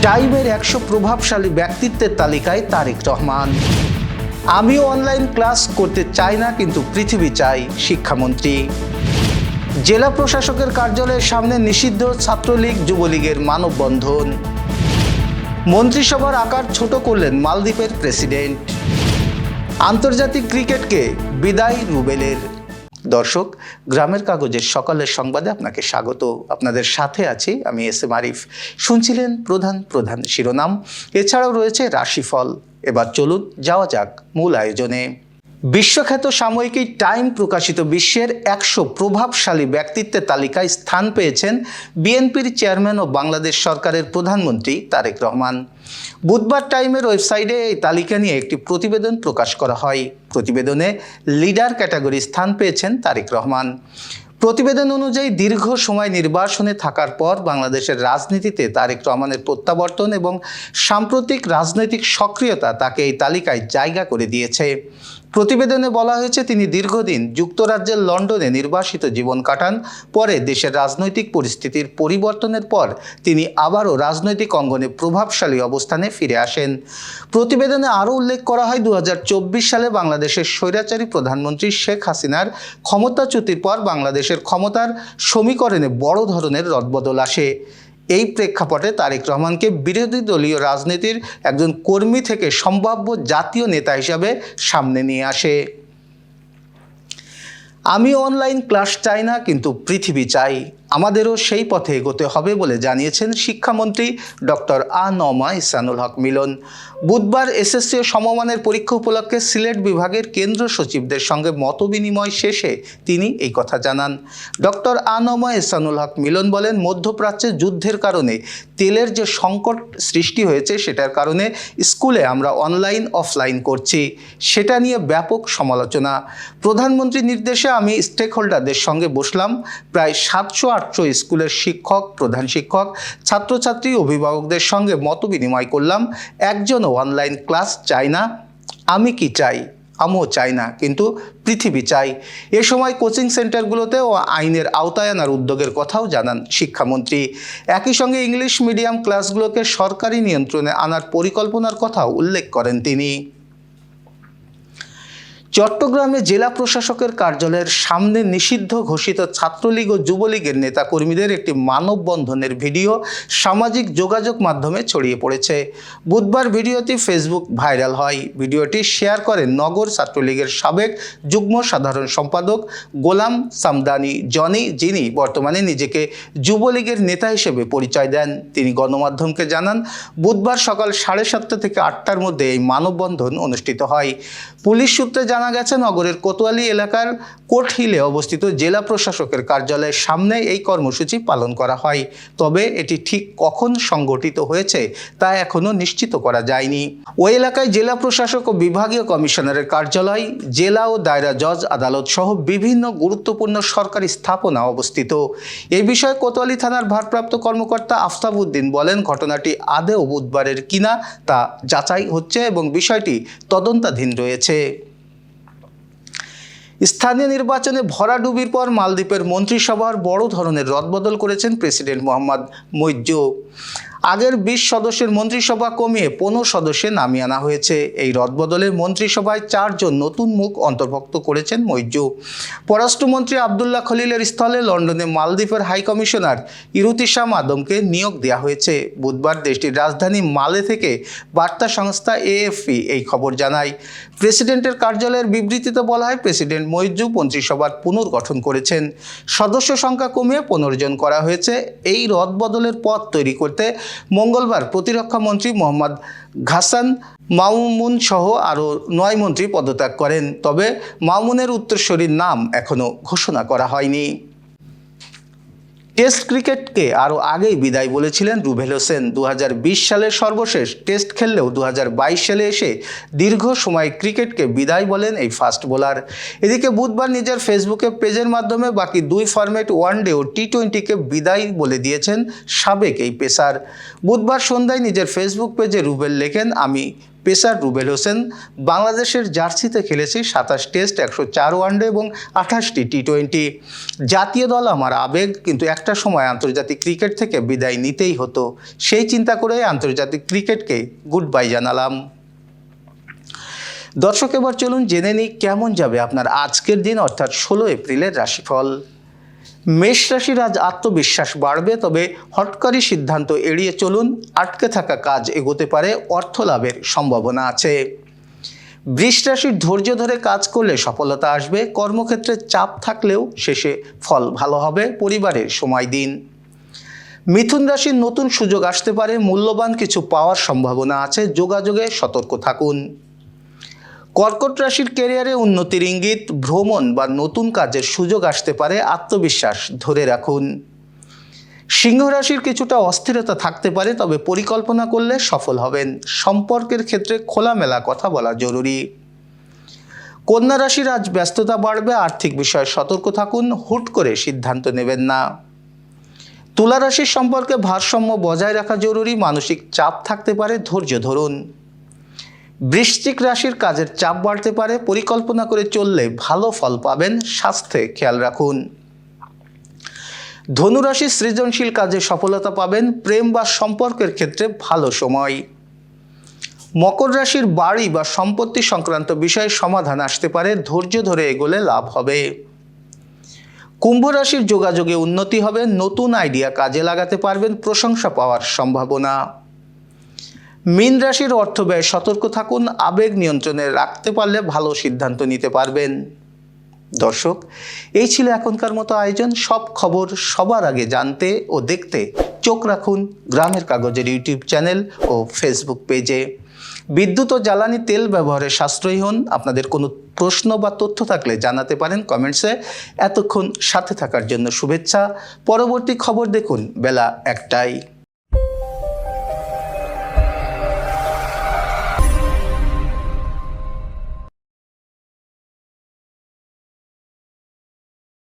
টাইমের 100 প্রভাবশালী ব্যক্তিত্বের তালিকায় তারেক রহমান। আমিও অনলাইন ক্লাস করতে চাই না, কিন্তু পৃথিবী চাই, শিক্ষামন্ত্রী। জেলা প্রশাসকের কার্যালয়ের সামনে নিষিদ্ধ ছাত্রলীগ যুবলীগের মানববন্ধন। মন্ত্রিসভার আকার ছোট করলেন মালদ্বীপের প্রেসিডেন্ট। আন্তর্জাতিক ক্রিকেটকে বিদায় রুবেলের। দর্শক, গ্রামের কাগজের সকালের সংবাদে আপনাকে স্বাগত। আপনাদের সাথে আছি আমি এস.এম. আরিফ। শুনছিলেন প্রধান শিরোনাম, এছাড়াও রয়েছে রাশিফল। এবার চলুন যাওয়া যাক মূল আয়োজনে। বিশ্বখ্যাত সাময়িকী টাইম প্রকাশিত বিশ্বের 100 প্রভাবশালী ব্যক্তিত্বের তালিকায় স্থান পেয়েছেন বিএনপির চেয়ারম্যান ও বাংলাদেশ সরকারের প্রধানমন্ত্রী তারেক রহমান। বুধবার টাইমের ওয়েবসাইটে এই তালিকা নিয়ে একটি প্রতিবেদন প্রকাশ করা হয়। প্রতিবেদনে লিডার ক্যাটাগরি স্থান পেয়েছেন তারেক রহমান। প্রতিবেদন অনুযায়ী দীর্ঘ সময় নির্বাসনে থাকার পর বাংলাদেশের রাজনীতিতে তারেক রহমানের প্রত্যাবর্তন এবং সাম্প্রতিক রাজনৈতিক সক্রিয়তা তাকে এই তালিকায় জায়গা করে দিয়েছে। প্রতিবেদনে বলা হয়েছে, তিনি দীর্ঘদিন যুক্তরাজ্যের লন্ডনে নির্বাসিত জীবন কাটান। পরে দেশের রাজনৈতিক পরিস্থিতির পরিবর্তনের পর তিনি আবারও রাজনৈতিক অঙ্গনে প্রভাবশালী অবস্থানে ফিরে আসেন। প্রতিবেদনে আরও উল্লেখ করা হয়, 2024 সালে বাংলাদেশের স্বৈরাচারী প্রধানমন্ত্রী শেখ হাসিনার ক্ষমতাচ্যুতির পর বাংলাদেশের ক্ষমতার সমীকরণে বড় ধরনের রদবদল আসে। এই প্রেক্ষাপটে তারেক রহমানকে বিরোধী দলীয় রাজনীতির একজন কর্মী থেকে সম্ভাব্য জাতীয় নেতা হিসাবে সামনে নিয়ে আসে। আমি অনলাইন ক্লাস চাই না, কিন্তু পৃথিবী চাই, আমাদেরও সেই পথে এগোতে হবে বলে জানিয়েছেন শিক্ষামন্ত্রী ডক্টর আ.ন.ম ইহসানুল হক মিলন। বুধবার এসএসসি ও সমমানের পরীক্ষা উপলক্ষে সিলেট বিভাগের কেন্দ্র সচিবদের সঙ্গে মতবিনিময় শেষে তিনি এই কথা জানান। ডক্টর আ.ন.ম ইহসানুল হক মিলন বলেন, মধ্যপ্রাচ্যে যুদ্ধের কারণে তেলের যে সংকট সৃষ্টি হয়েছে, সেটার কারণে স্কুলে আমরা অনলাইন অফলাইন করছি, সেটা নিয়ে ব্যাপক সমালোচনা। প্রধানমন্ত্রীর নির্দেশে আমি স্টেক হোল্ডারদের সঙ্গে বসলাম। প্রায় 700-800 স্কুলের শিক্ষক, প্রধান শিক্ষক, ছাত্রছাত্রী, অভিভাবকদের সঙ্গে মত বিনিময় করলাম। একজনও অনলাইন ক্লাস চাই না। আমি কি চাই? আমিও চাই না, কিন্তু পৃথিবী চাই। এ সময় কোচিং সেন্টারগুলোতেও আইনের আওতায় আনার উদ্যোগের কথাও জানান শিক্ষামন্ত্রী। একই সঙ্গে ইংলিশ মিডিয়াম ক্লাসগুলোকে সরকারি নিয়ন্ত্রণে আনার পরিকল্পনার কথাও উল্লেখ করেন তিনি। চট্টগ্রামে জেলা প্রশাসকের কার্যালয়ের সামনে নিষিদ্ধ ঘোষিত ছাত্রলীগ ও যুবলীগের নেতাকর্মীদের একটি মানববন্ধনের ভিডিও সামাজিক যোগাযোগ মাধ্যমে ছড়িয়ে পড়েছে। বুধবার ভিডিওটি ফেসবুক ভাইরাল হয়। ভিডিওটি শেয়ার করেন নগর ছাত্রলীগের সাবেক যুগ্ম সাধারণ সম্পাদক গোলাম সামদানি জনি, যিনি বর্তমানে নিজেকে যুবলীগের নেতা হিসেবে পরিচয় দেন। তিনি গণমাধ্যমকে জানান, বুধবার সকাল 7:30 থেকে 8টার মধ্যে এই মানববন্ধন অনুষ্ঠিত হয়। পুলিশ সূত্রে জানা গেছে, নগরের কোতোয়ালি এলাকার কোর্ট হিলে অবস্থিত জেলা প্রশাসকের কার্যালয়ের সামনে এই কর্মসূচি পালন করা হয়। তবে এটি ঠিক কখন সংগঠিত হয়েছে তা এখনও নিশ্চিত করা যায়নি। ওই এলাকায় জেলা প্রশাসক ও বিভাগীয় কমিশনারের কার্যালয়, জেলা ও দায়রা জজ আদালত সহ বিভিন্ন গুরুত্বপূর্ণ সরকারি স্থাপনা অবস্থিত। এই বিষয়ে কোতোয়ালি থানার ভারপ্রাপ্ত কর্মকর্তা আফতাব উদ্দিন বলেন, ঘটনাটি আদৌ বুধবারের কিনা তা যাচাই হচ্ছে এবং বিষয়টি তদন্তাধীন রয়েছে। স্থানীয় নির্বাচনে ভরাডুবির পর মালদ্বীপের মন্ত্রিসভার বড় ধরনের রদবদল করেছেন প্রেসিডেন্ট মোহাম্মদ মুইজ্জু। আগের 20 সদস্যের মন্ত্রিসভা কমিয়ে 15 সদস্যে নামিয়ে আনা হয়েছে। এই রদবদলে মন্ত্রিসভায় 4 জন নতুন মুখ অন্তর্ভুক্ত করেছেন মুইজ্জু। পররাষ্ট্রমন্ত্রী আবদুল্লাহ খলিলের স্থলে লন্ডনে মালদ্বীপের হাইকমিশনার ইরুতিসাম আদমকে নিয়োগ দেওয়া হয়েছে। বুধবার দেশটির রাজধানী মালে থেকে বার্তা সংস্থা এএফপি এই খবর জানায়। প্রেসিডেন্টের কার্যালয়ের বিবৃতিতে বলা হয়, প্রেসিডেন্ট মুইজ্জু মন্ত্রিসভার পুনর্গঠন করেছেন। সদস্য সংখ্যা কমিয়ে 15 জন করা হয়েছে। এই রদবদলের পথ তৈরি করতে মঙ্গলবার প্রতিরক্ষা মন্ত্রী মোহাম্মদ ঘাসান মামুন সহ আরও 9 মন্ত্রী পদত্যাগ করেন। তবে মামুনের উত্তরসূরির নাম এখনও ঘোষণা করা হয়নি। টেস্ট ক্রিকেটকে আরও আগেই বিদায় বলেছিলেন রুবেল হোসেন। 2020 সালের সর্বশেষ টেস্ট খেললেও 2022 সালে এসে দীর্ঘ সময় ক্রিকেটকে বিদায় বলেন এই ফাস্ট বোলার। এদিকে বুধবার নিজের ফেসবুকে পেজের মাধ্যমে বাকি 2 ফরম্যাট ওয়ানডে ও টি20কে বিদায় বলে দিয়েছেন সাবেক এই পেসার। বুধবার সন্ধ্যায় নিজের ফেসবুক পেজে রুবেল লেখেন, আমি পেসার রুবেল হোসেন বাংলাদেশের জার্সিতে খেলেছি 27 টেস্ট, 104 ওয়ানডে এবং 28টি টি20। জাতীয় দল আমার আবেগ, কিন্তু একটা সময় আন্তর্জাতিক ক্রিকেট থেকে বিদায় নিতেই হতো। সেই চিন্তা করে আন্তর্জাতিক ক্রিকেটকে গুড বাই জানালাম। দর্শক, এবার চলুন জেনে নিই কেমন যাবে আপনার আজকের দিন, অর্থাৎ 16 এপ্রিলের রাশিফল। মেষ রাশির আজ আত্মবিশ্বাস বাড়বে, তবে হঠকারী সিদ্ধান্ত এড়িয়ে চলুন। আটকে থাকা কাজ এগোতে পারে, অর্থ লাভের সম্ভাবনা আছে। বৃষ রাশির ধৈর্য ধরে কাজ করলে সফলতা আসবে। কর্মক্ষেত্রে চাপ থাকলেও শেষে ফল ভালো হবে। পরিবারের সময় দিন। মিথুন রাশির নতুন সুযোগ আসতে পারে, মূল্যবান কিছু পাওয়ার সম্ভাবনা আছে। যোগাযোগে সতর্ক থাকুন। কর্কট রাশির ক্যারিয়ারে উন্নতির ইঙ্গিত, ভ্রমণ বা নতুন কাজের সুযোগ আসতে পারে। আত্মবিশ্বাস ধরে রাখুন। সিংহ রাশির কিছুটা অস্থিরতা থাকতে পারে, তবে পরিকল্পনা করলে সফল হবেন। সম্পর্কের ক্ষেত্রে খোলামেলা কথা বলা জরুরি। কন্যা রাশির আজ ব্যস্ততা বাড়বে, আর্থিক বিষয়ে সতর্ক থাকুন। হুট করে সিদ্ধান্ত নেবেন না। তুলা রাশির সম্পর্কে ভারসাম্য বজায় রাখা জরুরি। মানসিক চাপ থাকতে পারে, ধৈর্য ধরুন। বৃশ্চিক রাশির কাজের চাপ বাড়তে পারে, পরিকল্পনা করে চললে ভালো ফল পাবেন। স্বাস্থ্যে খেয়াল রাখুন। ধনু রাশির সৃজনশীল কাজে সফলতা পাবেন। প্রেম বা সম্পর্কের ক্ষেত্রে ভালো সময়। মকর রাশির বাড়ি বা সম্পত্তি সংক্রান্ত বিষয়ে সমাধান আসতে পারে। ধৈর্য ধরে এগোলে লাভ হবে। কুম্ভ রাশির যোগাযোগে উন্নতি হবে। নতুন আইডিয়া কাজে লাগাতে পারবেন। প্রশংসা পাওয়ার সম্ভাবনা। মীন রাশির অর্থ ব্যয় সতর্ক থাকুন। আবেগ নিয়ন্ত্রণে রাখতে পারলে ভালো সিদ্ধান্ত নিতে পারবেন। দর্শক, এই ছিল এখনকার মতো আয়োজন। সব খবর সবার আগে জানতে ও দেখতে চোখ রাখুন গ্রামের কাগজের ইউটিউব চ্যানেল ও ফেসবুক পেজে। বিদ্যুৎ ও জ্বালানি তেল ব্যবহারে সাশ্রয়ী হন। আপনাদের কোনো প্রশ্ন বা তথ্য থাকলে জানাতে পারেন কমেন্টসে। এতক্ষণ সাথে থাকার জন্য শুভেচ্ছা। পরবর্তী খবর দেখুন বেলা 1টায়।